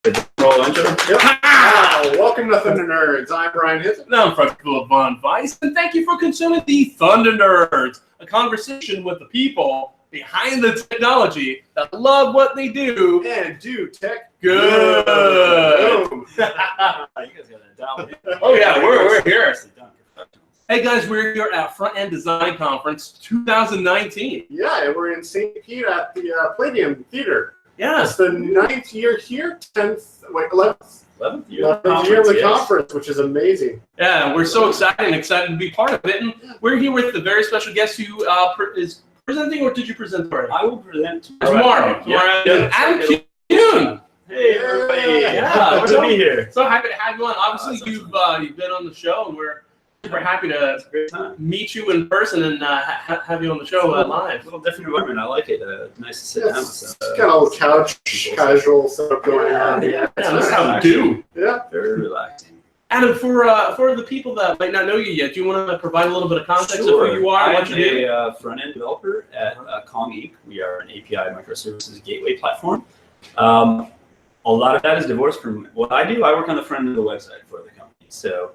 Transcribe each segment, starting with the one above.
Roll intro. Yep. Welcome to Thunder Nerds. I'm Brian Hinton. And I'm Frank Von Weiss, and thank you for consuming the Thunder Nerds, a conversation with the people behind the technology that love what they do And do tech good. Boom. You guys got that down. Oh yeah, we're here. Hey guys, we're here at Front End Design Conference 2019. Yeah, and we're in St. Pete at the Palladium Theater. Yeah. It's the 9th year here, 11th 11th year year of the conference, which is amazing. Yeah, we're so excited to be part of it. And we're here with the very special guest who is presenting, or did you present already? I will present Tomorrow. Yeah. Adam Kuhn. Hey everybody. Yeah, Good to be here. So happy to have you on. Obviously, you've been on the show, and we're super happy to meet you in person and have you on the show live. A little different environment. I like it. Nice to sit down. It's kind of a couch, casual setup going on. Yeah, That's how we do. Yeah. Very relaxing. Adam, for the people that might not know you yet, do you want to provide a little bit of context of who you are and what you do? I'm a front-end developer at Kuhn. We are an API microservices gateway platform. A lot of that is divorced from what I do. I work on the front end of the website for the company. So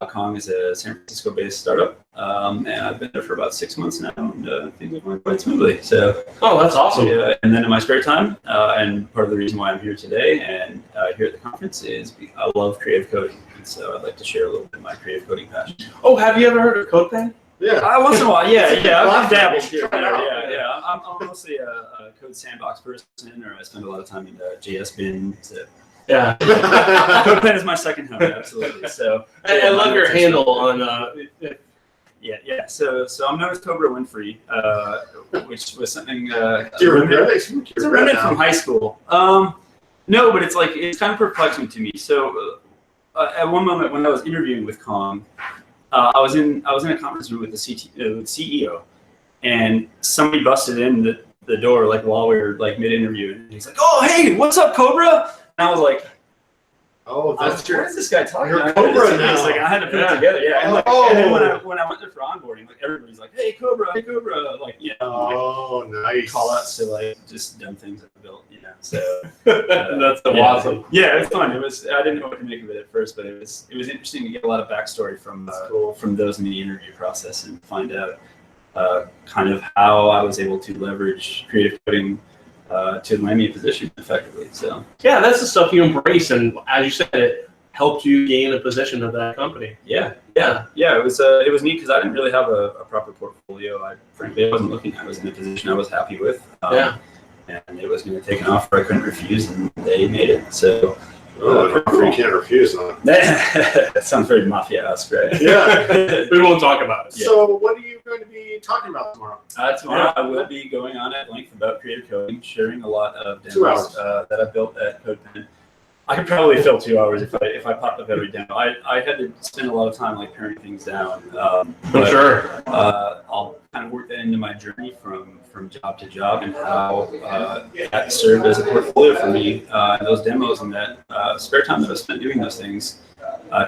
Kuhn is a San Francisco-based startup, and I've been there for about 6 months now, and things are going quite smoothly. So, that's awesome. Yeah, and then in my spare time, and part of the reason why I'm here today and here at the conference is I love creative coding, and so I'd like to share a little bit of my creative coding passion. Oh, have you ever heard of CodePen? Yeah. Once in a while, yeah. I've dabbled here. Try it out. Yeah. I'm mostly a code sandbox person, or I spend a lot of time in JS bin. So. Yeah. CodePen is my second home, absolutely. So I love your handle on. Yeah. So I'm known as Cobra Winfrey, which was something. Do you remember that? It's a remnant from high school. No, but it's kind of perplexing to me. So at one moment when I was interviewing with Kuhn, I was in a conference room with the CEO, and somebody busted in the door while we were mid-interview, and he's like, "Oh, hey, what's up, Cobra?" And I was like, "Oh, that's what is this guy talking about?" Cobra now. I had to put it together. Yeah. And, and then when I went there for onboarding, everybody's like, "Hey, Cobra, Oh, nice. Call outs to just dumb things that I built, So that's awesome. Yeah, it's fun. I didn't know what to make of it at first, but it was interesting to get a lot of backstory from those in the interview process and find out kind of how I was able to leverage creative coding to land me a position effectively. So yeah, that's the stuff you embrace, and as you said, it helped you gain a position at that company. Yeah. It was neat because I didn't really have a proper portfolio. I wasn't looking. I was in a position I was happy with. And it was going to take an offer I couldn't refuse, and they made it. So. You can't refuse, huh? That sounds very mafia-esque, right? Yeah. We won't talk about it. So what are you going to be talking about tomorrow? Tomorrow I will be going on at length about creative coding, sharing a lot of demos that I built at CodePen. I could probably fill 2 hours if I popped up every demo. I had to spend a lot of time paring things down. For sure. I'll kind of work that into my journey from job to job and how that served as a portfolio for me. Those demos and that spare time that I spent doing those things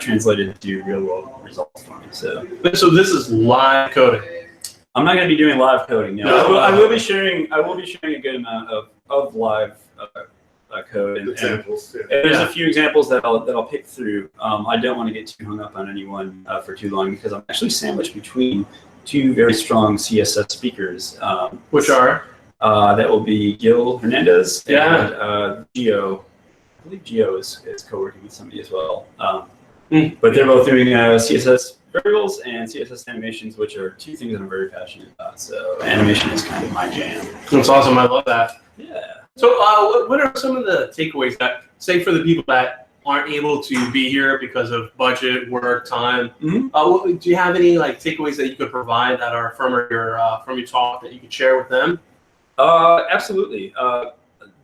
translated to real world results for me. So this is live coding. I'm not going to be doing live coding. No, I will be sharing a good amount of live code and Examples. there's a few examples that I'll pick through. I don't want to get too hung up on any one for too long because I'm actually sandwiched between two very strong CSS speakers. Which are? That will be Gil Hernandez and Gio. I believe Gio is co-working with somebody as well. But they're both doing CSS variables and CSS animations, which are two things that I'm very passionate about. So animation is kind of my jam. That's awesome. I love that. Yeah. So what are some of the takeaways that, say for the people that aren't able to be here because of budget, work, time, do you have any takeaways that you could provide that are from your talk that you could share with them? Absolutely.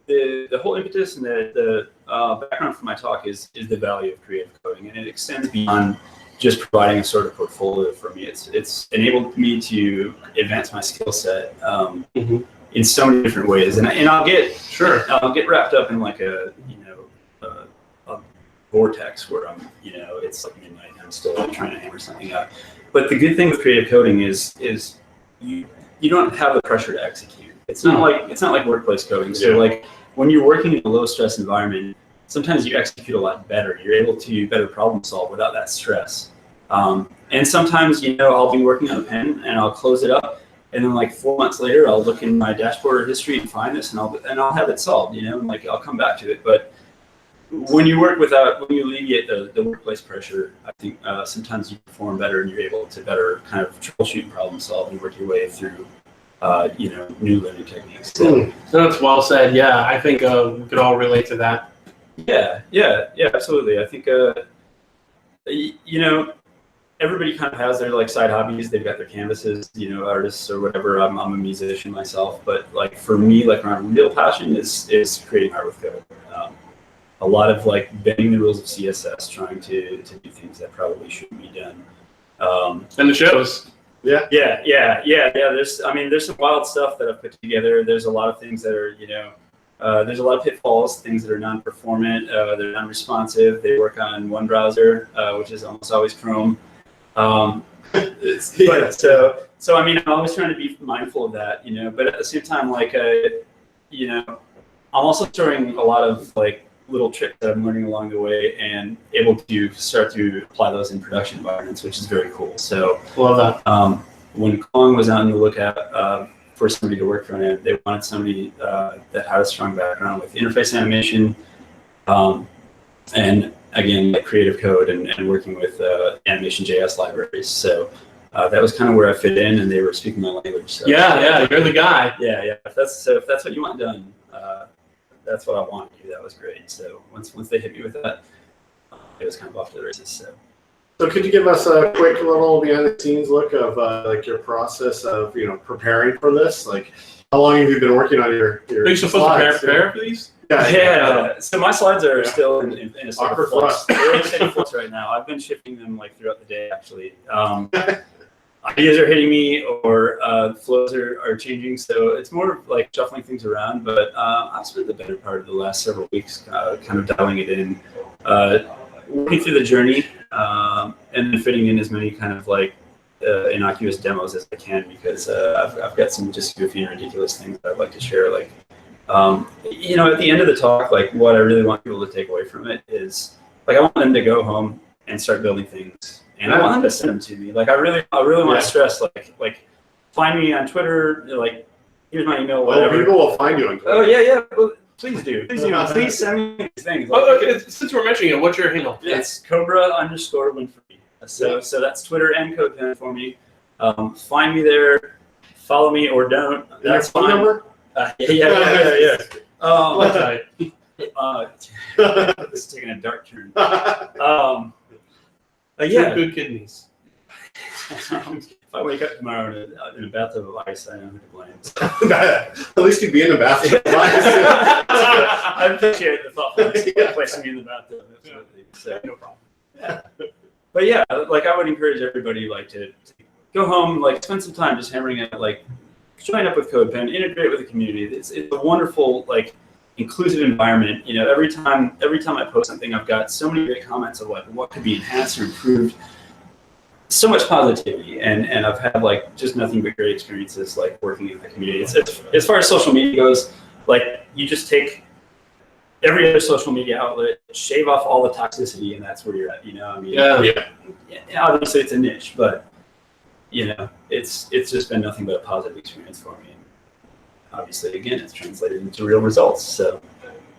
The whole impetus and the background for my talk is the value of creative coding, and it extends beyond just providing a sort of portfolio for me. It's enabled me to advance my skill set in so many different ways, and I'll get wrapped up in a vortex where I'm it's midnight and I'm still trying to hammer something out. But the good thing with creative coding is you don't have the pressure to execute. It's not like workplace coding. So when you're working in a low stress environment, sometimes you execute a lot better. You're able to better problem solve without that stress. And sometimes, I'll be working on a pen and I'll close it up, and then like 4 months later, I'll look in my dashboard or history and find this, and I'll have it solved. Like I'll come back to it. But when you alleviate the workplace pressure, I think sometimes you perform better and you're able to better kind of troubleshoot and problem solve and work your way through, new learning techniques. So that's well said. Yeah, I think we could all relate to that. Yeah, absolutely. I think, everybody kind of has their like side hobbies. They've got their canvases, artists or whatever. I'm a musician myself, but like for me, like my real passion is creating art with code. A lot of like bending the rules of CSS, trying to do things that probably shouldn't be done. And the shows. Yeah. There's some wild stuff that I've put together. There's a lot of things that are, there's a lot of pitfalls, things that are non-performant, they're non-responsive. They work on one browser, which is almost always Chrome. I'm always trying to be mindful of that, but at the same time, like, I'm also throwing a lot of like little tricks that I'm learning along the way and able to start to apply those in production environments, which is very cool. So love that. When Kuhn was on the lookout for somebody to work for it, they wanted somebody that had a strong background with interface animation, and again, like creative code and working with animation JS libraries. So that was kind of where I fit in, and they were speaking my language. So, yeah, you're the guy. Yeah. If that's what you want done, that's what I want to do. That was great. So once they hit me with that, it was kind of off to the races. So could you give us a quick little behind the scenes look of like your process of preparing for this? Like, how long have you been working on your Are you supposed to prepare for these? Yeah. So my slides are still in a sort Awkward of flux. They're in a state of flux right now. I've been shifting them like throughout the day, actually. Ideas are hitting me, or flows are changing. So it's more of like shuffling things around. But I've spent the better part of the last several weeks kind of dialing it in, working through the journey, and then fitting in as many kind of like innocuous demos as I can, because I've got some just goofy and ridiculous things that I'd like to share. Like, at the end of the talk, like what I really want people to take away from it is like I want them to go home and start building things, and I want them to send them to me. Like I really want to stress like find me on Twitter. Like here's my email. Whatever. People will find you on Twitter. Oh yeah. Well, please do. Please send me these things. Since we're mentioning it, what's your handle? It's Cobra_Winfrey. So that's Twitter and CodePen for me. Find me there. Follow me or don't. That's phone fine. number? Yeah. This is taking a dark turn. Good kidneys. If I wake up tomorrow in a bathtub of ice, I know who to blame. At least you'd be in the bathroom. I appreciate the thoughtfulness of placing me in the bathtub. Absolutely. So no problem. Yeah. But yeah, like I would encourage everybody like to go home, like spend some time just hammering it, like join up with CodePen, integrate with the community. It's a wonderful, like, inclusive environment. Every time I post something, I've got so many great comments of like what could be enhanced or improved. So much positivity, and I've had like just nothing but great experiences like working in the community. As far as social media goes, like you just take every other social media outlet, shave off all the toxicity, and that's where you're at. Obviously it's a niche, but it's just been nothing but a positive experience for me. And obviously, again, it's translated into real results. So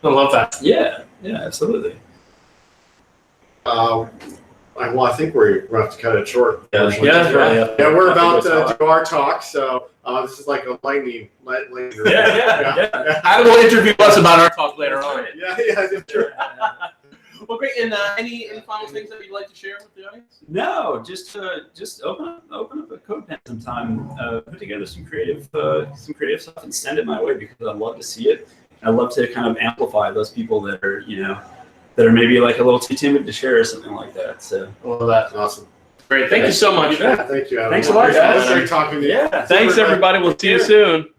I love that. Yeah, absolutely. I think we're going to have to cut it short. Yeah, we're about to do our talk, so this is like a lightning. Yeah. I will interview us about our talk later on. Yeah. Sure. Well, great. And any final things that you'd like to share with the audience? No, just open up a CodePen sometime. Put together some creative stuff and send it my way, because I'd love to see it. I'd love to kind of amplify those people that are that are maybe like a little too timid to share or something like that. So, well, that's awesome. Great. Thank you so much. Yeah, thank you, Adam. Thanks a lot, guys. Great talking to you. Yeah. Thanks, everybody. We'll see you soon.